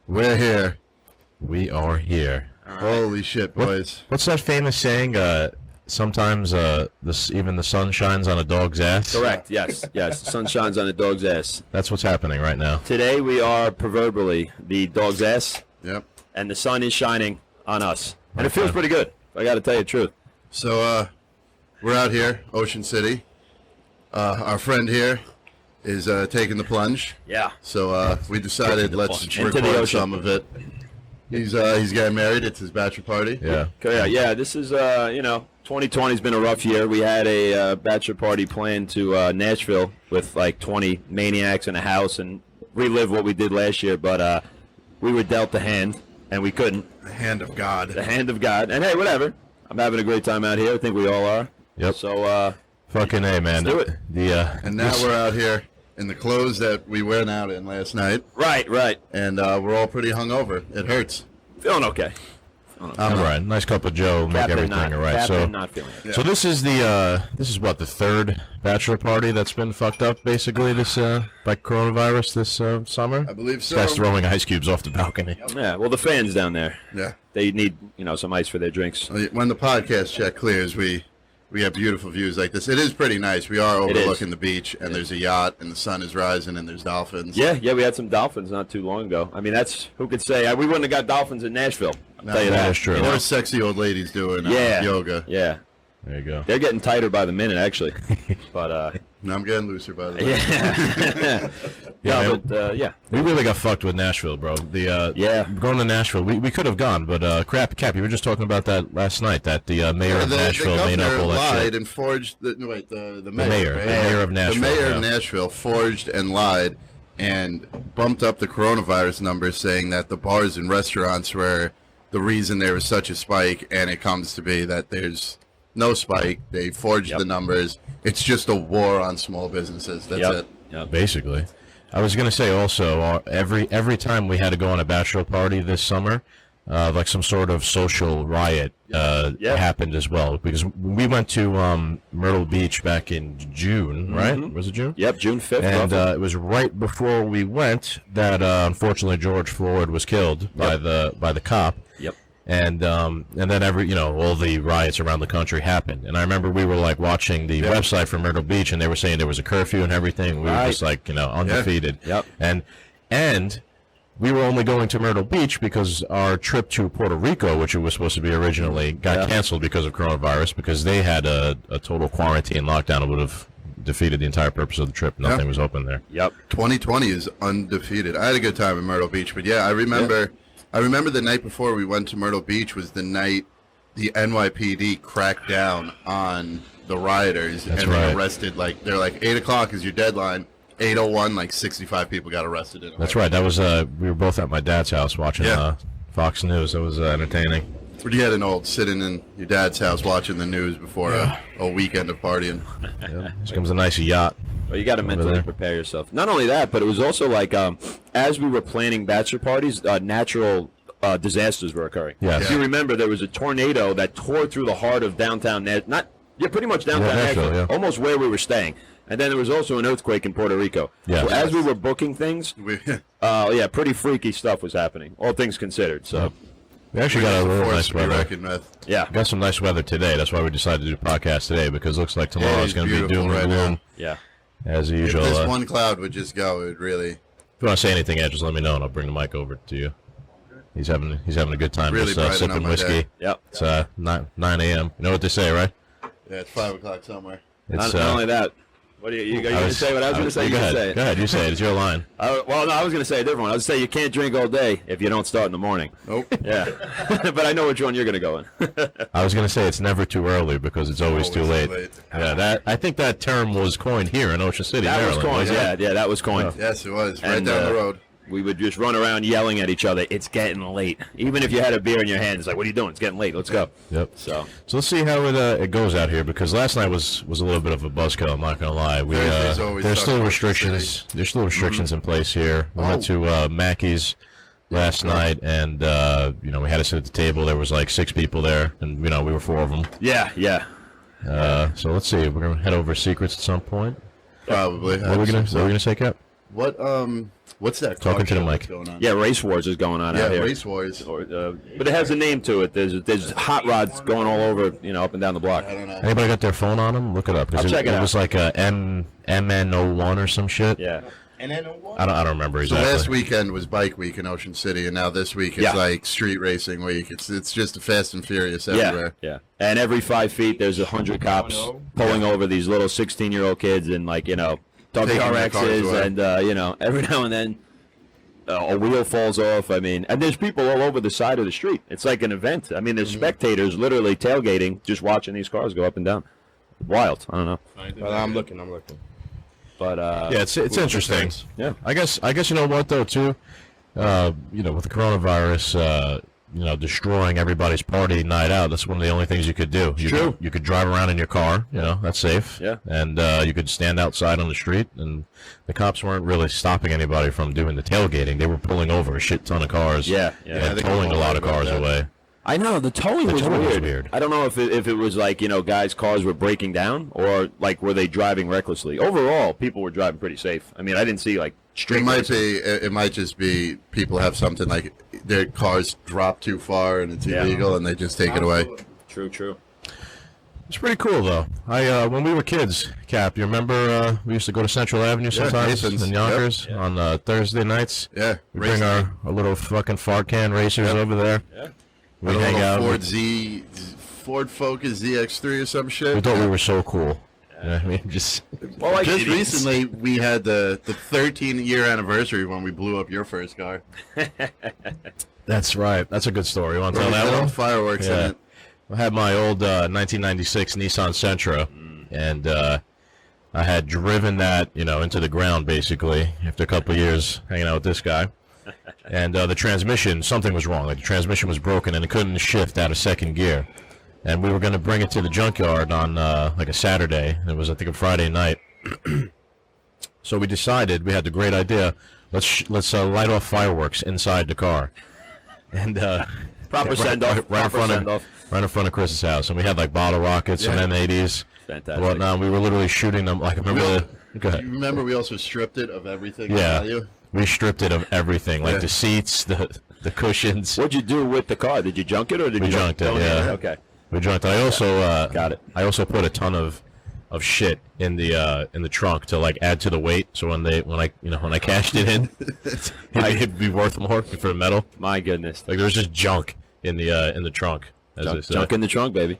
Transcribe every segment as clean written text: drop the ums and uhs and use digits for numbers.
We're here. We are here. Right. Holy shit, boys. What's that famous saying? Sometimes even the sun shines on a dog's ass? Correct, yes. The sun shines on a dog's ass. That's what's happening right now. Today we are proverbially the dog's ass. Yep. And the sun is shining on us. And it feels pretty good. I got to tell you the truth. So, we're out here, Ocean City. Our friend here is taking the plunge. Yeah. So we decided let's record some of it. He's getting married. It's his bachelor party. Yeah. Yeah. This is 2020's been a rough year. We had a bachelor party planned to Nashville with like 20 maniacs in a house and relive what we did last year, but we were dealt the hand and we couldn't. The hand of God. The hand of God. And hey, whatever. I'm having a great time out here. I think we all are. Yep. So fucking A, man. Let's do it. And now we're out here in the clothes that we went out in last night. Right. And we're all pretty hungover. It hurts. Feeling okay. All right. Nice cup of Joe. Make everything all right. So, not feeling it. So this is the third bachelor party that's been fucked up basically this by coronavirus this summer. I believe so. This guy's throwing ice cubes off the balcony. Yeah. Well, the fans down there. Yeah. They need some ice for their drinks. When the podcast check clears, we have beautiful views like this. It is pretty nice. We are overlooking the beach, and there's a yacht, and the sun is rising, and there's dolphins. Yeah, we had some dolphins not too long ago. I mean, that's who could say we wouldn't have got dolphins in Nashville. I'll tell you that. That's true. More sexy old ladies doing yoga. Yeah. There you go. They're getting tighter by the minute, actually. But no, I'm getting looser by the way. Yeah. We really got fucked with Nashville, bro. Going to Nashville, we could have gone, but Cap, you were just talking about that last night. That the mayor of Nashville made up all that shit. And forged the mayor. The mayor of Nashville. The mayor of Nashville forged and lied and bumped up the coronavirus numbers, saying that the bars and restaurants were the reason there was such a spike, and it comes to be that there's no spike. They forged the numbers. It's just a war on small businesses. That's it. Yep. Basically. I was going to say also, every time we had to go on a bachelor party this summer, like some sort of social riot happened as well. Because we went to Myrtle Beach back in June, right? Was it June? Yep, June 5th. And it was right before we went that unfortunately George Floyd was killed by the cop. Yep. And then all the riots around the country happened. And I remember we were like watching the website for Myrtle Beach, and they were saying there was a curfew and everything. We were just like, undefeated. Yep. And we were only going to Myrtle Beach because our trip to Puerto Rico, which it was supposed to be originally, got canceled because of coronavirus, because they had a total quarantine lockdown. It would have defeated the entire purpose of the trip. Nothing was open there. Yep. 2020 is undefeated. I had a good time in Myrtle Beach, but I remember the night before we went to Myrtle Beach was the night the NYPD cracked down on the rioters. They arrested, they're like, 8 o'clock is your deadline. 8:01, like 65 people got arrested. That's right. That was we were both at my dad's house watching Fox News. It was entertaining. But you had an old sitting in your dad's house watching the news before a weekend of partying. Here comes a nice yacht. Well, you got to mentally prepare yourself. Not only that, but it was also like as we were planning bachelor parties, natural disasters were occurring. Yes. If you remember, there was a tornado that tore through the heart of downtown pretty much downtown Nashville, almost where we were staying. And then there was also an earthquake in Puerto Rico. Yeah. So as we were booking things, pretty freaky stuff was happening, all things considered. So we actually got a little nice weather. Yeah. Got some nice weather today. That's why we decided to do a podcast today, because it looks like tomorrow is going to be doom and gloom. Yeah. As usual. If this one cloud would just go, it would really... If you want to say anything, Ed, just let me know, and I'll bring the mic over to you. He's having a good time, really just sipping whiskey. Yep. It's 9 a.m. You know what they say, right? Yeah, it's 5 o'clock somewhere. Not only that. What are you going to say? What I was going to say? Go say it. Go ahead. You say it. It's your line. No, I was going to say a different one. I was going to say you can't drink all day if you don't start in the morning. Nope. Yeah. But I know which one you're going to go in. I was going to say it's never too early because it's always too late. Yeah, I think that term was coined here in Ocean City, Maryland. That was coined, yeah, that was coined. Yes, it was. Right down the road. We would just run around yelling at each other, it's getting late. Even if you had a beer in your hand, it's like, what are you doing? It's getting late. Let's go. Yep. So let's see how it goes out here, because last night was a little bit of a buzzkill, I'm not going to lie. There's still restrictions. There's still restrictions in place here. We went to Mackey's last night, and we had to sit at the table. There was like 6 people there, and we were 4 of them. Yeah. So let's see. We're going to head over Secrets at some point. Probably. What are we going to say, Cap? What's that? Talking to the mic. Going on? Yeah, Race Wars is going on out here. Yeah, Race Wars. But it has a name to it. There's hot rods going all over, up and down the block. I don't know. Anybody got their phone on them? Look it up. I'll check it out. It was like a MN01 or some shit. Yeah. And then I don't remember so exactly. last weekend was Bike Week in Ocean City, and now this week it's like Street Racing Week. It's just a Fast and Furious everywhere. Yeah. And every 5 feet there's 100 cops pulling over these little 16-year-old kids and WRXs and every now and then a wheel falls off. I mean, and there's people all over the side of the street. It's like an event. I mean, there's spectators literally tailgating, just watching these cars go up and down. Wild. I don't know. Well, I'm looking. But yeah, it's interesting. Yeah, I guess you know what though too, with the coronavirus, destroying everybody's party night out. That's one of the only things you could do. You could drive around in your car. That's safe. Yeah. And you could stand outside on the street, and the cops weren't really stopping anybody from doing the tailgating. They were pulling over a shit ton of cars. Yeah. And towing a lot of cars away. I know the towing was weird. I don't know if it was like guys' cars were breaking down or like were they driving recklessly. Overall, people were driving pretty safe. I mean, I didn't see like street. It might just be people have something like their cars drop too far and it's illegal and they just take it away. True. It's pretty cool though. When we were kids, Cap, you remember we used to go to Central Avenue sometimes in Yonkers on Thursday nights. Yeah, we bring our little fucking fart can racers over there. Yeah. We hang out. Ford Focus ZX3 or some shit. We thought we were so cool. I mean, just recently we had the 13-year anniversary when we blew up your first car. That's right. That's a good story. You want to tell that one? Fireworks in it. I had my old 1996 Nissan Sentra, and I had driven that, into the ground basically after a couple of years hanging out with this guy. And the transmission, something was wrong. Like the transmission was broken and it couldn't shift out of second gear. And we were going to bring it to the junkyard on like a Saturday. It was, I think, a Friday night. So we decided, we had the great idea, let's light off fireworks inside the car. And proper send-off. Right in front of Chris's house. And we had like bottle rockets and M80s. Fantastic. And whatnot. We were literally shooting them. Like, go ahead. You remember we also stripped it of everything? Yeah. We stripped it of everything, like the seats, the cushions. What'd you do with the car? Did you junk it or did we you junked it? Yeah. Okay. We junked it. I also got it. I also put a ton of shit in the trunk to like add to the weight. So when I cashed it in, it'd be worth more for the metal. My goodness. Like there was just junk in the trunk. Junk in the trunk, baby.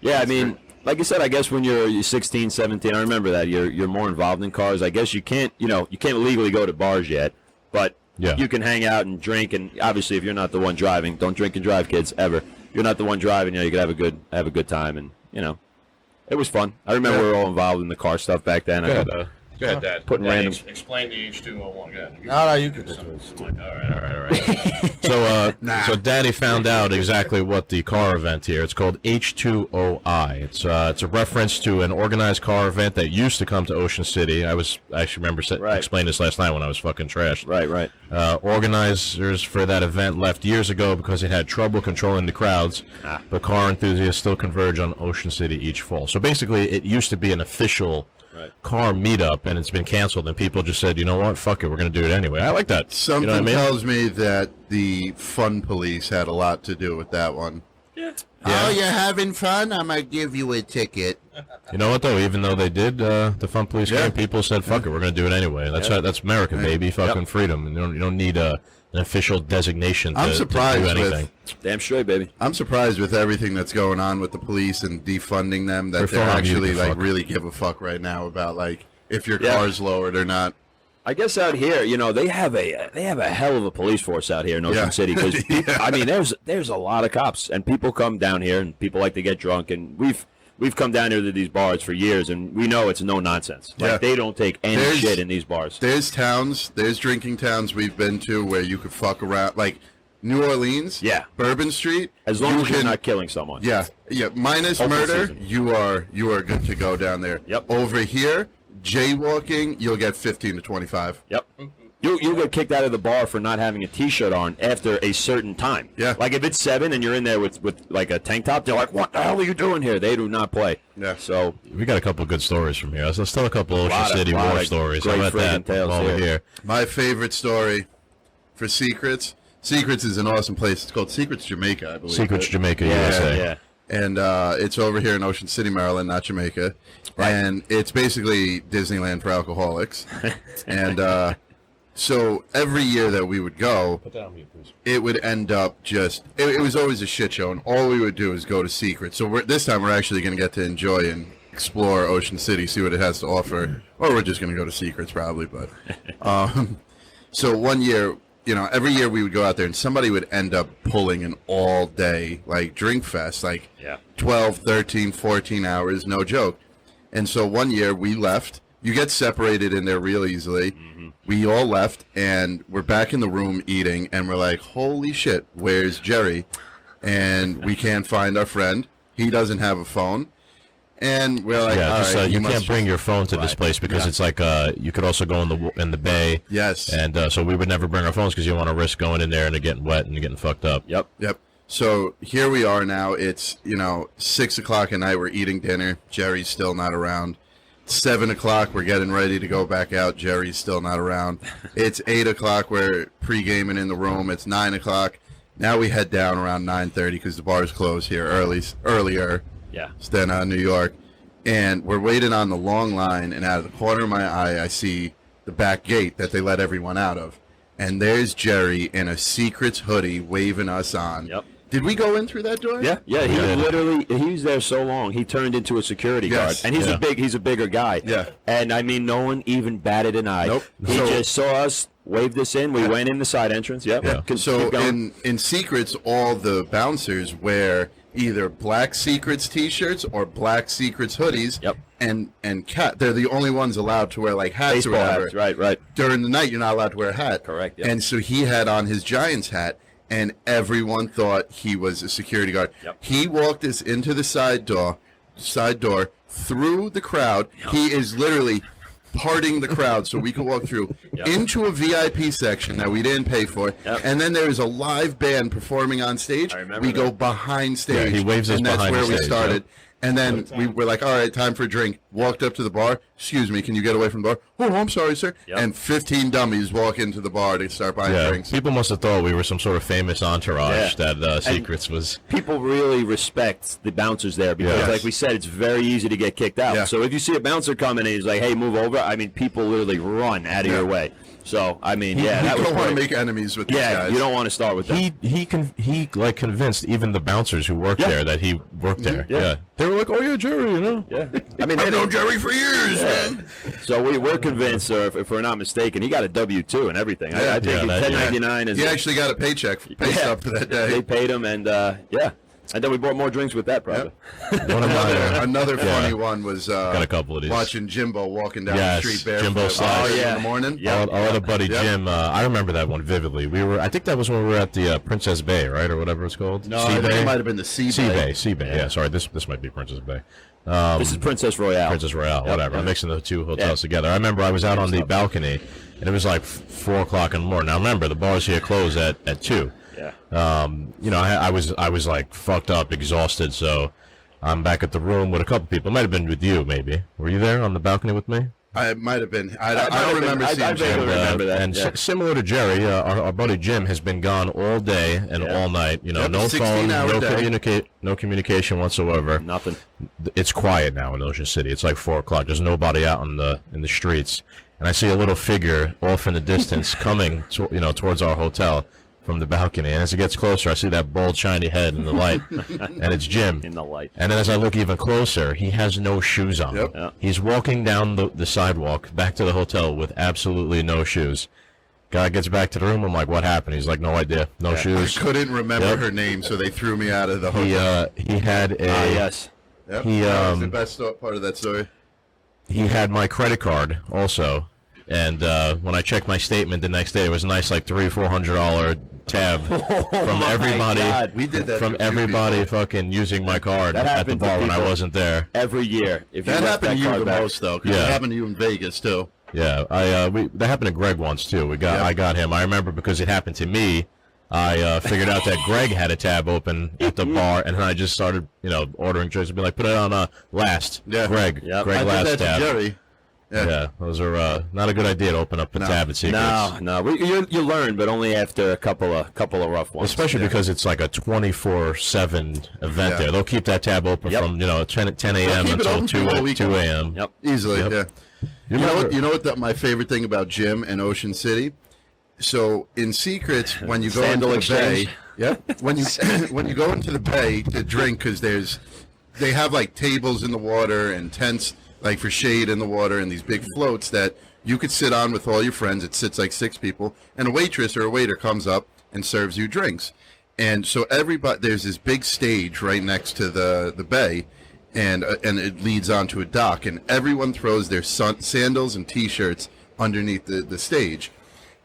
Yeah, I mean. Like I said, I guess when you're 16, 17, I remember that you're more involved in cars. I guess you can't legally go to bars yet, but you can hang out and drink. And obviously, if you're not the one driving, don't drink and drive, kids, ever. If you're not the one driving, you can have a good time, and it was fun. I remember we were all involved in the car stuff back then. Go ahead, Dad. Putting random. Explain the H201. Go ahead. No, you can do it. All right. So Daddy found out exactly what the car event here. It's called H2OI. It's a reference to an organized car event that used to come to Ocean City. I actually remember explaining this last night when I was fucking trashed. Right. Organizers for that event left years ago because it had trouble controlling the crowds. But car enthusiasts still converge on Ocean City each fall. So basically, it used to be an official car meetup, and it's been canceled, and people just said, you know what, fuck it, we're going to do it anyway. I like that. Something tells me that the fun police had a lot to do with that one. Yeah. Oh, you're having fun? I'm going to give you a ticket. You know what, though? Even though they did the fun police game, people said, fuck it, we're going to do it anyway. That's America, baby. Fucking freedom. And you don't need an official designation to do anything. Damn straight, baby. I'm surprised with everything that's going on with the police and defunding them that they're actually really give a fuck right now about like if your car's lowered or not. I guess out here, they have a hell of a police force out here in Ocean City because I mean there's a lot of cops and people come down here and people like to get drunk and we've come down here to these bars for years and we know it's no nonsense. Like they don't take any shit in these bars. There's drinking towns we've been to where you could fuck around like New Orleans, Bourbon Street. As long as you're not killing someone. Yeah. Minus murder, you are good to go down there. Yep. Over here, jaywalking, you'll get 15 to 25. Yep. You'll get kicked out of the bar for not having a T-shirt on after a certain time. Yeah. Like if it's 7 and you're in there with like a tank top, they're like, "What the hell are you doing here?" They do not play. Yeah. So we got a couple good stories from here. Let's tell a couple Ocean City war stories. How about that? While we're here. My favorite story for Secrets. Secrets is an awesome place. It's called Secrets Jamaica, I believe. Secrets Jamaica, USA. Yeah. And it's over here in Ocean City, Maryland, not Jamaica. Right. And it's basically Disneyland for alcoholics. And so every year that we would go, it would end up just, it was always a shit show. And all we would do is go to Secrets. So this time we're actually going to get to enjoy and explore Ocean City, see what it has to offer. Or we're just going to go to Secrets probably. But so one year, every year we would go out there and somebody would end up pulling an all-day, like, drink fest, like 12, 13, 14 hours, no joke. And so one year we left. You get separated in there real easily. Mm-hmm. We all left, and we're back in the room eating, and we're like, holy shit, where's Jerry? And we can't find our friend. He doesn't have a phone. And we're like, all right, you can't bring your phone to this place because it's like you could also go in the bay. Yes. And so we would never bring our phones because you don't want to risk going in there and it getting wet and getting fucked up. Yep. So here we are now. It's 6 o'clock at night. We're eating dinner. Jerry's still not around. 7 o'clock. We're getting ready to go back out. Jerry's still not around. It's 8 o'clock. We're pre-gaming in the room. It's 9 o'clock. Now we head down around 9:30 because the bars close here earlier. Yeah. Than New York. And we're waiting on the long line, and out of the corner of my eye, I see the back gate that they let everyone out of. And there's Jerry in a Secrets hoodie waving us on. Yep. Did we go in through that door? Yeah. He was there so long, he turned into a security guard. And he's a bigger guy. Yeah. And, I mean, no one even batted an eye. Nope. He just saw us, waved us in. We went in the side entrance. Yep. Yeah. So in Secrets, all the bouncers wear either black Secrets T-shirts or black Secrets hoodies. Yep. And they're the only ones allowed to wear like hats baseball or whatever. Hats. Right. During the night, you're not allowed to wear a hat. Correct. Yep. And so he had on his Giants hat, and everyone thought he was a security guard. Yep. He walked us into the side door through the crowd. Yep. He is literally parting the crowd so we could walk through into a VIP section that we didn't pay for. Yep. And then there is a live band performing on stage. We go behind stage. Yeah, he waves us behind stage. And that's where we started. Yep. And then we were like, all right, time for a drink. Walked up to the bar. Excuse me, can you get away from the bar? Oh, I'm sorry, sir. Yep. And 15 dummies walk into the bar to start buying drinks. People must have thought we were some sort of famous entourage that Secrets was. People really respect the bouncers there because, like we said, it's very easy to get kicked out. Yeah. So if you see a bouncer coming and he's like, hey, move over, I mean, people literally run out of your way. So, I mean, that was don't want to make enemies with these guys. You don't want to start with them. He convinced even the bouncers who worked there that he worked there. Yeah. They were like, oh, yeah, Jerry, Yeah. I mean, I've known Jerry for years, man. So we're convinced, if we're not mistaken, he got a W-2 and everything. I think 1099 is... He actually got a paycheck, pay stub for that day. They paid him, and and then we bought more drinks with that, probably. Yep. Another funny one was got a couple of these. Watching Jimbo walking down the street barefoot. Jimbo in the morning. Our other buddy Jim, I remember that one vividly. I think that was when we were at the Princess Bay, right, or whatever it's called. No, I think it might have been the Sea Bay. Sea Bay. Yeah, sorry, this might be Princess Bay. This is Princess Royale. Whatever. I'm mixing the two hotels together. I remember I was out on the balcony, and it was like 4 o'clock in the morning. Now remember, the bars here close at 2. Yeah. I was like fucked up, exhausted, so I'm back at the room with a couple people. It might have been with you, maybe. Were you there on the balcony with me? I might have been. I don't remember seeing Jim. Remember that. And similar to Jerry, our buddy Jim has been gone all day and all night. No phone, no communication whatsoever. Nothing. It's quiet now in Ocean City. It's like 4 o'clock. There's nobody out in the streets, and I see a little figure off in the distance coming, towards our hotel from the balcony. And as it gets closer, I see that bald, shiny head in the light, and it's Jim. In the light. And then as I look even closer, he has no shoes on. Yep. Yep. He's walking down the sidewalk back to the hotel with absolutely no shoes. Guy gets back to the room. I'm like, what happened? He's like, no idea. No shoes. I couldn't remember her name, so they threw me out of the hotel. He had a... yes. Yep. That was the best part of that story. He had my credit card also. And when I checked my statement the next day, it was a nice, like $300-400 tab from everybody. We did that from everybody fucking using my card at the bar when I wasn't there. Every year. That happened to you the most, though, because it happened to you in Vegas, too. Yeah, that happened to Greg once too. I got him. I remember because it happened to me. I figured out that Greg had a tab open at the bar, and then I just started, ordering drinks and be like, put it on last. Yeah. Greg. Yep. Greg I last did that tab. To Jerry. Yeah, those are not a good idea to open up a tab at Secrets. No. You learn, but only after a couple of rough ones. Especially because it's like a 24/7 event there. They'll keep that tab open from 10 a.m. until 2 a.m. Yep, easily. Yep. Yeah. You know what? My favorite thing about Jim and Ocean City. So in Secrets, when you go into the bay, when you go into the bay to drink, because they have like tables in the water and tents like for shade in the water and these big floats that you could sit on with all your friends. It sits like 6 people, and a waitress or a waiter comes up and serves you drinks. And so there's this big stage right next to the bay, and it leads onto a dock, and everyone throws their sandals and T-shirts underneath the stage.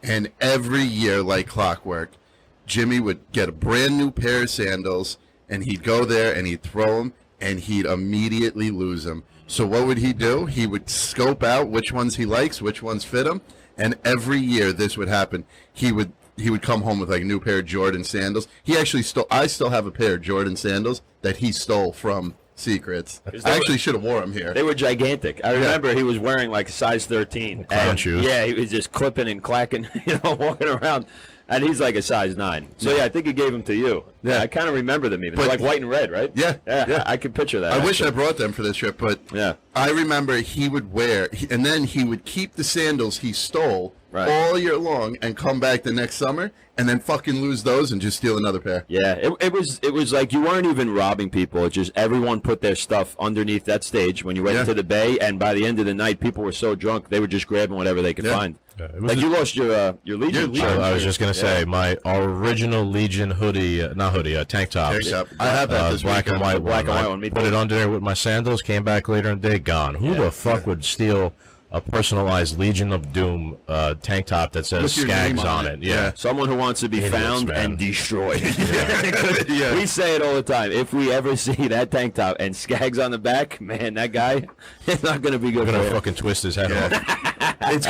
And every year, like clockwork, Jimmy would get a brand new pair of sandals, and he'd go there and he'd throw them, and he'd immediately lose them. So what would he do? He would scope out which ones he likes, which ones fit him, and every year this would happen. He would come home with like a new pair of Jordan sandals. He actually stole. I still have a pair of Jordan sandals that he stole from Secrets. I actually should have wore them here. They were gigantic. I remember he was wearing like size 13. Clown shoes. Yeah, he was just clipping and clacking, walking around. And he's like a size 9. So, I think he gave them to you. Yeah, I kind of remember them even. They're like white and red, right? Yeah. I could picture that. I wish I brought them for this trip, but I remember he would and then he would keep the sandals he stole all year long and come back the next summer and then fucking lose those and just steal another pair. Yeah, it was like you weren't even robbing people. It's just everyone put their stuff underneath that stage when you went into the bay, and by the end of the night, people were so drunk they were just grabbing whatever they could find. Like you lost your Legion. I was just gonna say my original Legion hoodie, tank tops. I have that this black and white one. Put it under there with my sandals. Came back later in the day, gone. Who the fuck would steal a personalized Legion of Doom tank top that says Skags on it? Yeah, someone who wants to be found and destroyed. We say it all the time. If we ever see that tank top and Skags on the back, man, that guy is not going to be good. We're gonna fucking twist his head off. It's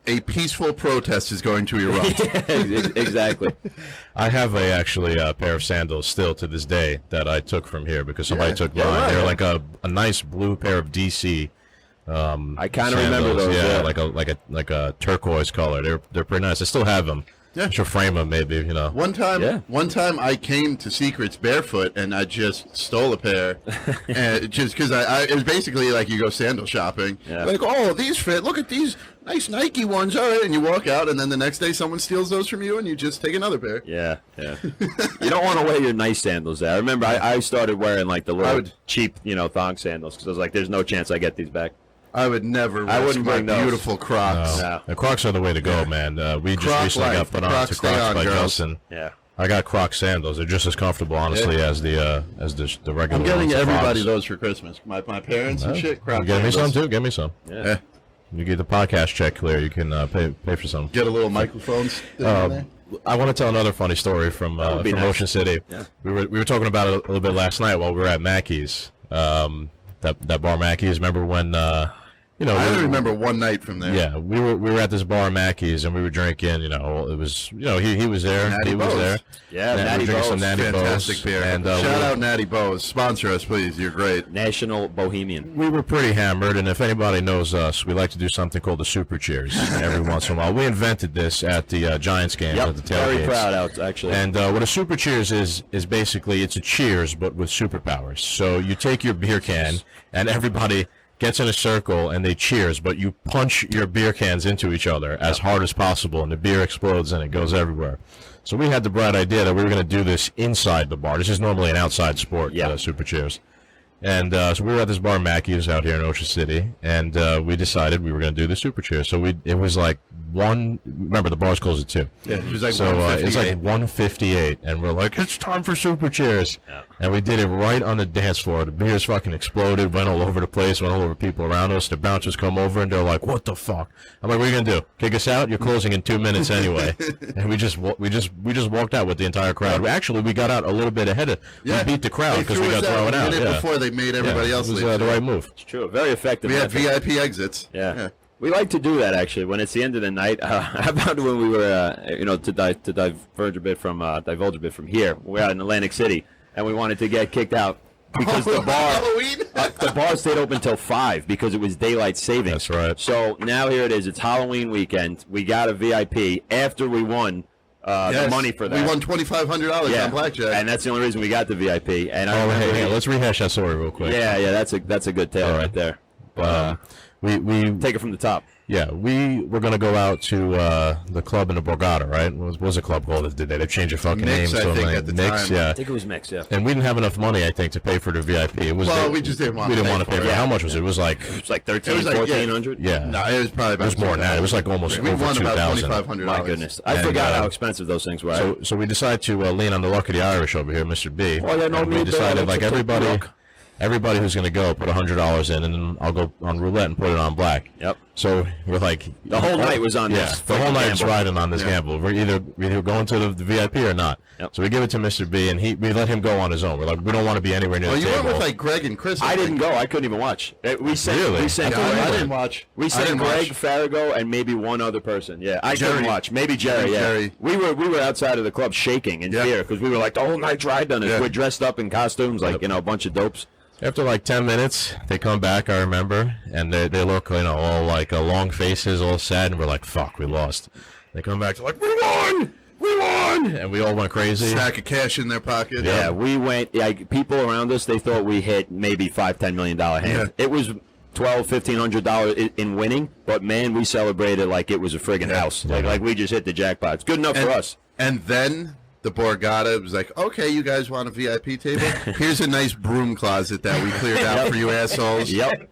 a peaceful protest is going to erupt. Exactly. I have actually a pair of sandals still to this day that I took from here because somebody took mine. Right. They're like a nice blue pair of DC. I kind of remember those. Yeah, like a turquoise color. They're pretty nice. I still have them. Yeah, should frame them maybe. One time I came to Secrets barefoot and I just stole a pair, and just because it was basically like you go sandal shopping. Yeah. Like, oh, these fit. Look at these nice Nike ones. All right, and you walk out, and then the next day someone steals those from you, and you just take another pair. Yeah. You don't want to wear your nice sandals there. I remember I started wearing like the little cheap, thong sandals because I was like, there's no chance I get these back. I would never risk my beautiful Crocs. No. The Crocs are the way to go, man. We just recently got put on to Crocs by Justin. Yeah. I got Croc sandals. They're just as comfortable, honestly, as the regular. I'm getting ones, everybody those for Christmas. My parents and shit. Croc Get me some too. Get me some. Yeah. You get the podcast check clear. You can pay for some. Get a little microphones. I want to tell another funny story from Ocean City. Yeah. We were talking about it a little bit last night while we were at Mackey's. That bar Mackey's. Remember when? I only remember one night from there. Yeah, we were at this bar Mackey's and we were drinking. It was he was there. Natty Bo's. Was there. Yeah, Natty Bo's. Some Natty fantastic Bo's. beer. And shout out Natty Bo's. Sponsor us, please. You're great. National Bohemian. We were pretty hammered, and if anybody knows us, we like to do something called the Super Cheers every once in a while. We invented this at the Giants games at the tailgates. Very proud out actually. And what a Super Cheers is basically it's a cheers but with superpowers. So you take your beer can and everybody gets in a circle and they cheers, but you punch your beer cans into each other as hard as possible, and the beer explodes and it goes everywhere. So we had the bright idea that we were going to do this inside the bar. This is normally an outside sport, Super Cheers. And so we were at this bar, Mackey's, out here in Ocean City, and we decided we were going to do the Super Cheers. So it was like remember the bar's closed at 2. Yeah, it was like so it's like 1:58, and we're like, it's time for Super Cheers. Yeah. And we did it right on the dance floor. The beers fucking exploded, went all over the place, went all over people around us. The bouncers come over and they're like, what the fuck? I'm like, what are you gonna do? Kick us out? You're closing in 2 minutes anyway. And we just walked out with the entire crowd. We got out a little bit ahead of. We beat the crowd because we got thrown out. Before they made everybody else leave. It was the right move. It's true. Very effective. We had VIP exits. Yeah. We like to do that actually when it's the end of the night. How about when we were, to divulge a bit from here? We're out in Atlantic City, and we wanted to get kicked out because the bar stayed open till 5 because it was daylight savings. That's right. So now here it is. It's Halloween weekend. We got a VIP after we won the money for that. We won $2,500 on blackjack, and that's the only reason we got the VIP. And hey, let's rehash that story real quick. Yeah, that's a good tale right there. But we take it from the top. Yeah, we were going to go out to the club in the Borgata, right? What was the club called? They've changed the fucking name. I think, at the Mix, time. yeah. I think it was Mix, yeah. And we didn't have enough money, I think, to pay for the VIP. We just didn't want to. We didn't pay want to pay for it. How much was it? It was like $1,300. Yeah. No, it was probably about. It was more than that. It was like almost we over won about $2,000. My goodness, I forgot how expensive those things were. So we decided to lean on the luck of the Irish over here, Mr. B. Oh, yeah, no, and we decided like everybody who's going to go put $100 in, and then I'll go on roulette and put it on black. Yep. So we're like the whole night was on this. The whole night was riding on this gamble. We're either going to the VIP or not. Yep. So we give it to Mr. B, and we let him go on his own. We're like, we don't want to be anywhere near the table. Well, you went with like Greg and Chris. I didn't go. I couldn't even watch. We sent I didn't watch. We sent Greg, Farrago, and maybe one other person. Yeah, I couldn't watch. Maybe Jerry. Yeah. Jerry. We were outside of the club shaking in fear because we were like the whole night's ride done it. Yeah. We're dressed up in costumes like a bunch of dopes. After like 10 minutes, they come back, I remember, and they look, all like long faces, all sad, and we're like, fuck, we lost. They come back, they're like, we won! We won! And we all went crazy. Stack of cash in their pocket. Yeah, we went, people around us, they thought we hit maybe $5-10 million hand. Yeah. It was $1,500 in winning, but man, we celebrated like it was a friggin' house. Like we just hit the jackpot. It's good enough for us. And then the Borgata was like, okay, you guys want a VIP table? Here's a nice broom closet that we cleared out for you assholes. Yep.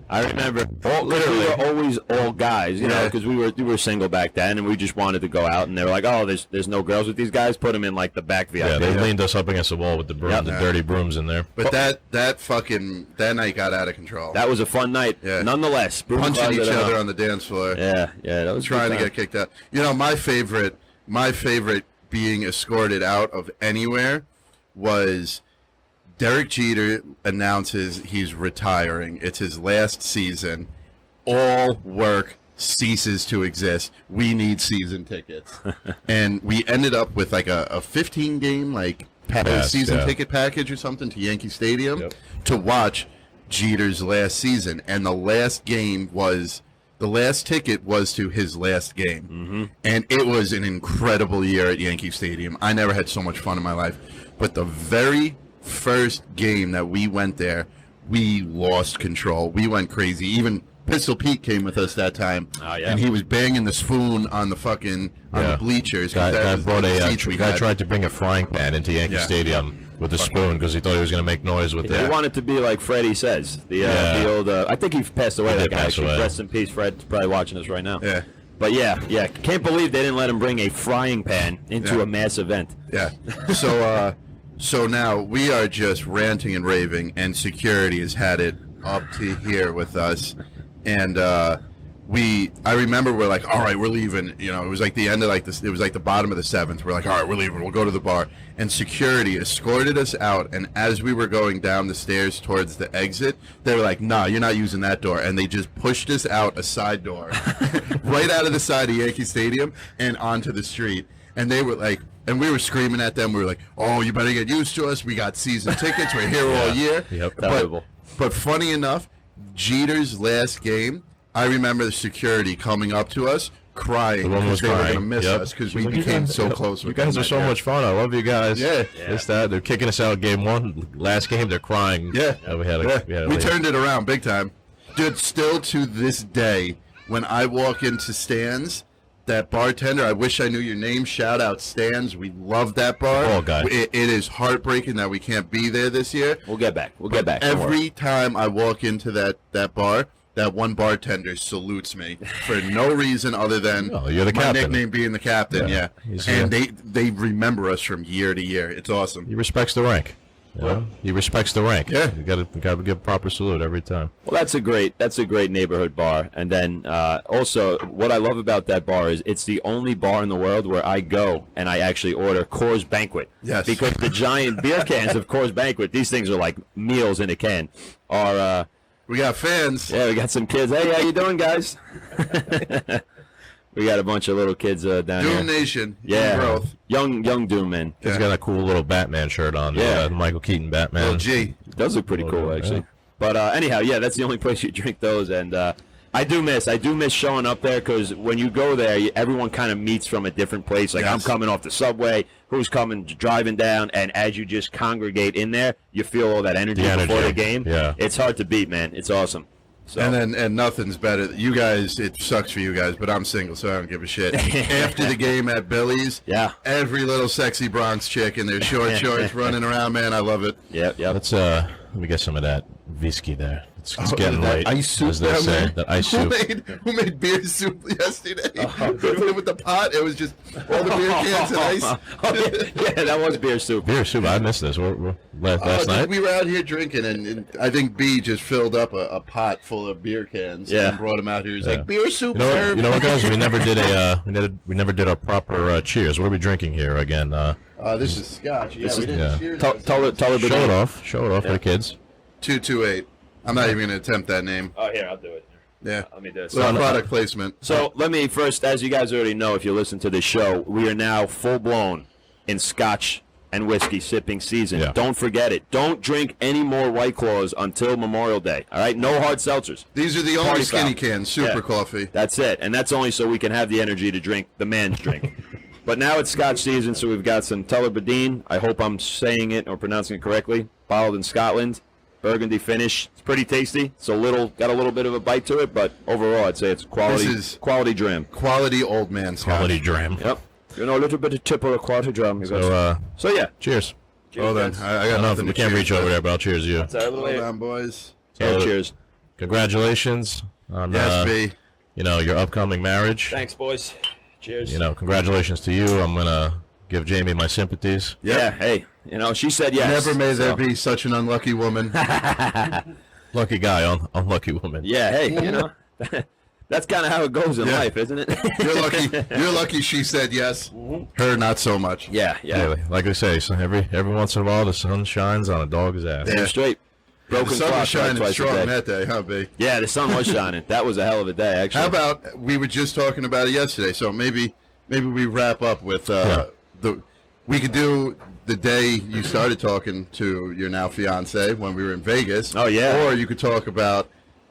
I remember. Literally, we were always all guys, because we were single back then, and we just wanted to go out, and they were like, oh, there's no girls with these guys? Put them in, like, the back VIP. Yeah, they leaned us up against the wall with the broom, the dirty brooms in there. But that night got out of control. That was a fun night. Yeah. Nonetheless. Punching each other on the dance floor. Yeah, that was trying to get kicked out. My favorite being escorted out of anywhere was Derek Jeter announces he's retiring. It's his last season. All work ceases to exist. We need season tickets. And we ended up with like a 15-game season ticket package or something to Yankee Stadium to watch Jeter's last season. And the last ticket was to his last game. Mm-hmm. And it was an incredible year at Yankee Stadium. I never had so much fun in my life. But the very first game that we went there, we lost control. We went crazy. Even Pistol Pete came with us that time. Oh, yeah. And he was banging the spoon on the the bleachers. Guy tried to bring a frying pan into Yankee Stadium with a spoon because he thought he was going to make noise with it. He wanted to be like Freddie says. The old. I think he passed away. That guy. Rest in peace, Fred's probably watching us right now. Yeah. But yeah. Can't believe they didn't let him bring a frying pan into a mass event. Yeah. So now we are just ranting and raving, and security has had it up to here with us, and I remember we're like, all right, we're leaving. It was like the end of it was like the bottom of the 7th. We're like, all right, we're leaving. We'll go to the bar. And security escorted us out. And as we were going down the stairs towards the exit, they were like, nah, you're not using that door. And they just pushed us out a side door, right out of the side of Yankee Stadium and onto the street. And they were like, and we were screaming at them. We were like, oh, you better get used to us. We got season tickets. We're here all year. Yep. But funny enough, Jeter's last game, I remember the security coming up to us, crying because they were going to miss us because we became so close with them. You guys are so much fun. I love you guys. Yeah. It's that. They're kicking us out game 1. Last game, they're crying. Yeah. We turned it around big time. Dude, still to this day, when I walk into Stan's, that bartender, I wish I knew your name. Shout out Stan's. We love that bar. Oh, God. It is heartbreaking that we can't be there this year. We'll get back. Every time I walk into that bar, that one bartender salutes me for no reason other than you're the my captain. nickname being the captain. Yeah. And they remember us from year to year. It's awesome. He respects the rank. He respects the rank. Yeah, you got to give a proper salute every time. Well, that's a great neighborhood bar. And then also, what I love about that bar is it's the only bar in the world where I go and I actually order Coors Banquet. Yes, because the giant beer cans of Coors Banquet, these things are like meals in a can, are We got fans. Yeah, we got some kids. Hey, how you doing, guys? We got a bunch of little kids down here. Doom Nation. Yeah. Growth. Young Doom men. He's got a cool little Batman shirt on. Yeah. The Michael Keaton Batman. Little G. Does look pretty cool, actually. Yeah. But anyhow, yeah, that's the only place you drink those. And I do miss showing up there because when you go there, everyone kind of meets from a different place. Like, I'm coming off the subway, who's coming driving down, and as you just congregate in there, you feel all that energy before the game. Yeah. It's hard to beat, man. It's awesome. So. And nothing's better. You guys, it sucks for you guys, but I'm single, so I don't give a shit. After the game at Billy's, every little sexy Bronx chick in their short shorts running around, man, I love it. Yeah. Let me get some of that whiskey there. It's getting late. Ice soup, as they say. That ice soup. Who made beer soup yesterday? With the pot, it was just all the beer cans and ice. Yeah, that was beer soup. Beer soup. I missed this. Last night. We were out here drinking, and I think B just filled up a pot full of beer cans and brought them out here. He's like, beer soup. You know what, guys? We never did a proper cheers. What are we drinking here again? This is Scotch. Yeah, we did cheers. Show it off. Show it off for the kids. 228. I'm not even going to attempt that name. Oh, here, I'll do it. Yeah. Let me do it. So product placement. So let me first, as you guys already know, if you listen to this show, we are now full-blown in Scotch and whiskey sipping season. Yeah. Don't forget it. Don't drink any more White Claws until Memorial Day. All right? No hard seltzers. These are the only Party skinny foul. cans, super coffee. That's it. And that's only so we can have the energy to drink the man's drink. But now it's Scotch season, so we've got some Tullibardine. I hope I'm saying it or pronouncing it correctly. Bottled in Scotland. Burgundy finish. It's pretty tasty. It's got a little bit of a bite to it, but overall I'd say it's quality dram. Quality old man Scotch. Quality dram. Yep. You know, a little bit of tip or a quality dram. So yeah. Cheers. Well then, I got nothing. We can't reach over there, but I'll cheers you. Hold on, boys. Cheers. Congratulations on B. Your upcoming marriage. Thanks, boys. Cheers. Congratulations to you. I'm gonna give Jamie my sympathies. Yeah. Hey. She said yes. Never may there be such an unlucky woman. Lucky guy, unlucky woman. Yeah, hey, that's kind of how it goes in life, isn't it? You're lucky she said yes. Her, not so much. Yeah. Anyway, like I say, so every once in a while the sun shines on a dog's ass. Damn straight. The sun was shining strong that day, huh, B? Yeah, the sun was shining. That was a hell of a day, actually. How about, we were just talking about it yesterday, so maybe we wrap up with we could do the day you started talking to your now fiance when we were in Vegas. Oh, yeah. Or you could talk about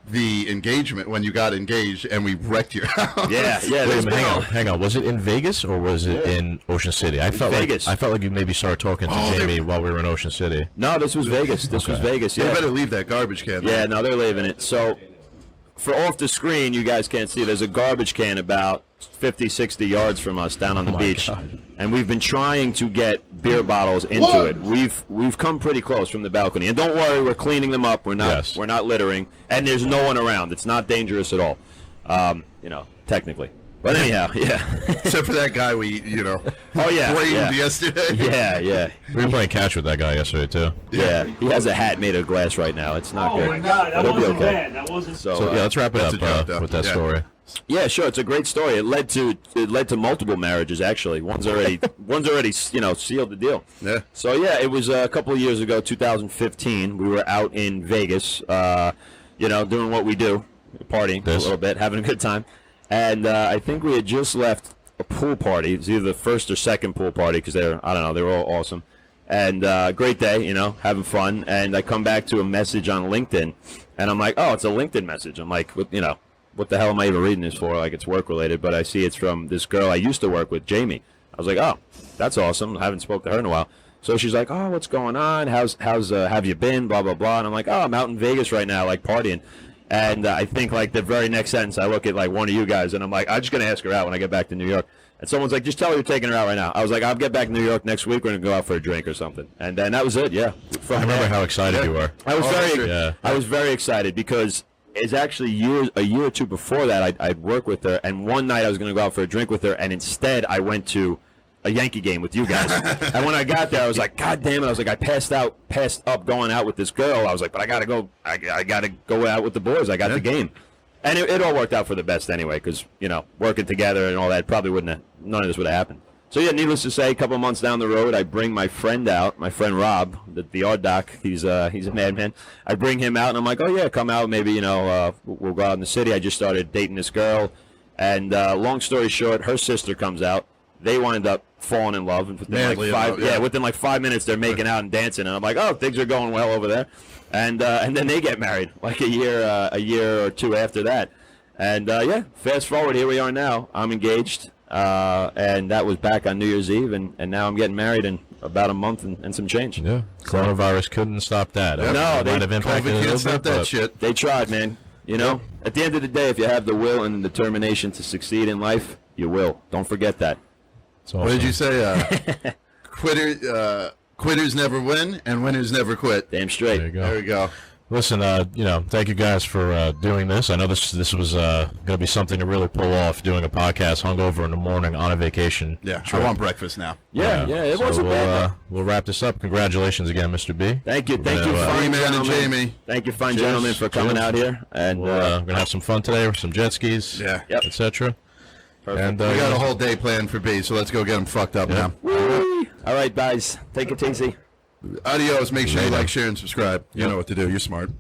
the engagement when you got engaged and we wrecked your house. Yeah. Wait a minute, hang on. Was it in Vegas or was it in Ocean City? I felt like you maybe started talking to Jamie while we were in Ocean City. No, this was Vegas. This was Vegas. Yeah. They better leave that garbage can. Yeah, no, they're leaving it. So, for off the screen, you guys can't see. There's a garbage can about 50, 60 yards from us down on the beach. God. And we've been trying to get beer bottles into it. We've come pretty close from the balcony. And don't worry, we're cleaning them up. We're not littering. And there's no one around. It's not dangerous at all. Technically. But anyhow, yeah. Except for that guy we, blamed yesterday. Yeah. We were playing catch with that guy yesterday, too. Yeah. He has a hat made of glass right now. It's not good. Oh, my God. That wasn't okay. bad. That wasn't So let's wrap it up with that story. Yeah, sure. It's a great story. It led to multiple marriages, actually. One's already sealed the deal. Yeah. So yeah, it was a couple of years ago, 2015. We were out in Vegas, doing what we do, partying a little bit, having a good time, and I think we had just left a pool party. It was either the first or second pool party because they were all awesome, and great day, having fun. And I come back to a message on LinkedIn, and I'm like, oh, it's a LinkedIn message. I'm like, what the hell am I even reading this for? Like, it's work-related, but I see it's from this girl I used to work with, Jamie. I was like, oh, that's awesome. I haven't spoke to her in a while. So she's like, oh, what's going on? How's have you been? Blah, blah, blah. And I'm like, oh, I'm out in Vegas right now, like, partying. And I think, like, the very next sentence, I look at, like, one of you guys, and I'm like, I'm just going to ask her out when I get back to New York. And someone's like, just tell her you're taking her out right now. I was like, I'll get back to New York next week. We're going to go out for a drink or something. And then that was it, yeah. I remember how excited you were. I was very excited because it's actually a year or two before that I'd work with her, and one night I was going to go out for a drink with her, and instead I went to a Yankee game with you guys. And when I got there, I was like, God damn it! I was like, I passed up going out with this girl. I was like, but I gotta go out with the boys. I got the game, and it all worked out for the best anyway, because working together and all that probably none of this would have happened. So yeah, needless to say, a couple months down the road, I bring my friend out, my friend Rob, the art doc. He's a madman. I bring him out, and I'm like, oh yeah, come out. Maybe we'll go out in the city. I just started dating this girl, and long story short, her sister comes out. They wind up falling in love, and within like 5 minutes, they're making out and dancing, and I'm like, oh, things are going well over there, and then they get married like a year or two after that, and fast forward, here we are now. I'm engaged. And that was back on New Year's Eve, and now I'm getting married in about a month and some change. Yeah, coronavirus couldn't stop that. No, they might have impacted COVID it a can't stop little bit, that shit. They tried, man. At the end of the day, if you have the will and the determination to succeed in life, you will. Don't forget that. Awesome. What did you say? Quitters never win, and winners never quit. Damn straight. There you go. There we go. Listen, thank you guys for doing this. I know this was going to be something to really pull off, doing a podcast hungover in the morning on a vacation. Yeah, trip. I want breakfast now. Yeah, it wasn't bad. We'll wrap this up. Congratulations again, Mr. B. Thank you, fine man gentlemen. and Jamie. Thank you, fine gentlemen, for coming out here. And we're going to have some fun today with some jet skis, etc. And we got a whole day planned for B, so let's go get them fucked up now. All right, guys, take it easy. Adios. Make sure you like, share, and subscribe. You know what to do. You're smart.